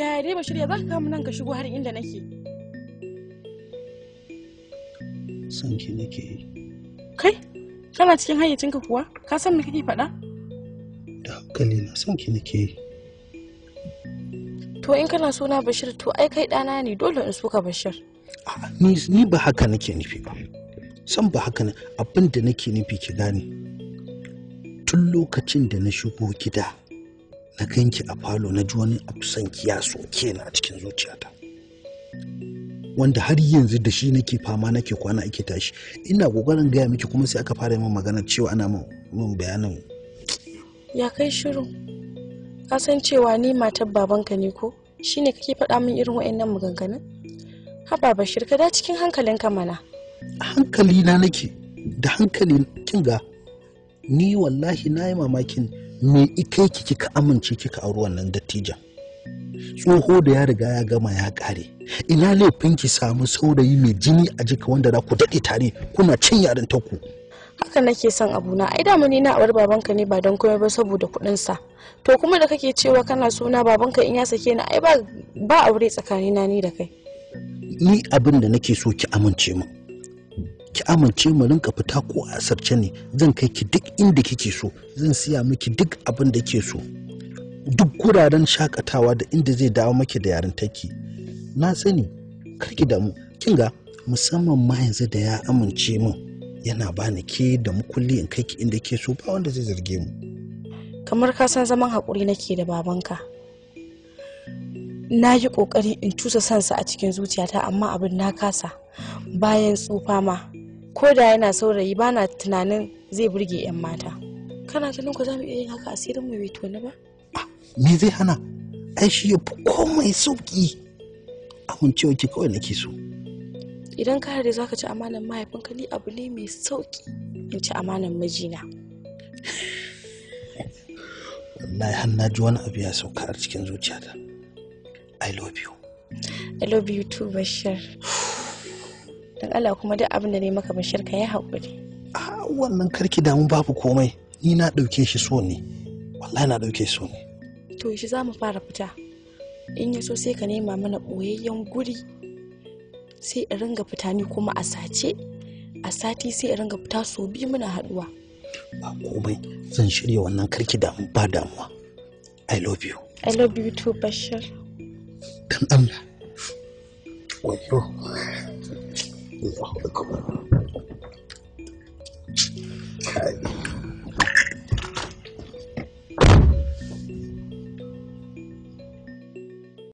yaya dai Bashir ya zaka kama nan ka shigo har inda nake? San ki nake yi. Kai kana cikin hayyacinka kuwa? Ka san me kake faɗa? Da hankali na san ki nake yi. To in kana so na Bashir to ai kai ɗana ne dole in so ka Bashir. Ni ba haka nake nufi ba. San ba haka ne abin da nake nufi ki gane. Tun lokacin da na shigo gida na ganki a falo na ji wani abu san ki ya soke na a cikin zuciyata. Wanda har yanzu da shi nake fama nake kwana ake tashi. Ina kokarin gaya miki kuma sai aka fara min magana cewa ana min bayanin. Ya kai shiru. Ka san cewa ni matar babanka ne ko? Shine kake faɗa min irin waɗannan maganganun? Haba Bashir ka da cikin hankalinka mana. Hankali na nake da hankali kinga ni wallahi na yi mamakin me ikai kika amince kika auri wannan dattijan. Tsoho da ya riga ya gama ya kare. Ina laifin ki samu saurayi mai jini a jika wanda za ku daɗe tare kuna cin yaran taku. Haka nake son abuna. Ai da ni na aure babanka ne ba don komai ba saboda kuɗin sa. To kuma da kake cewa kana so na babanka in ya sake ni ai ba aure tsakanina ni da kai. Ni abin da nake so ki amince mu. Ki amince mu rinka fita ko a asarce ne zan kai ki duk inda kike so zan siya miki duk abin da kike so. Duk guraren shakatawa da inda zai dawo maki da yarintarki na sani karki damu kinga musamman ma yanzu da ya amince min yana bani ke da mukulli in kai ki inda ke so ba wanda zai zarge mu. Kamar ka san zaman haƙuri nake da babanka. Na yi ƙoƙari in tusa sansa a cikin zuciyata amma abin na kasa. Bayan tsufa ma ko da yana saurayi bana tunanin zai burge 'yan mata. Kana ganin ku za mu iya yin haka asirin mu bai tona ba? Me zai hana? Ai shi ya fi komai sauki. Amincewa ki kawai nake so. Idan ka yarda zaka ci amanan mahaifinka ni abu ne mai sauki in ci amanan mijina. Wallahi har na ji wani abu ya sauka a cikin zuciyata. I love you. I love you too Bashir. Dan Allah kuma duk abin da ne maka Bashir ka yi haƙuri. Wannan karki damu babu komai. Ni na ɗauke shi so ne. Wallahi na ɗauke so ne. To shi za mu fara fita. In ya so sai ka nema mana ɓoyayyen guri. Sai in ringa fita ni kuma a sace. A sati sai in ringa fita so biyu muna haɗuwa. Ba komai zan shirya wannan karki damu ba damuwa. I love you. I love you too Bashir. Dan Allah. Wayo. Allahu Akbar.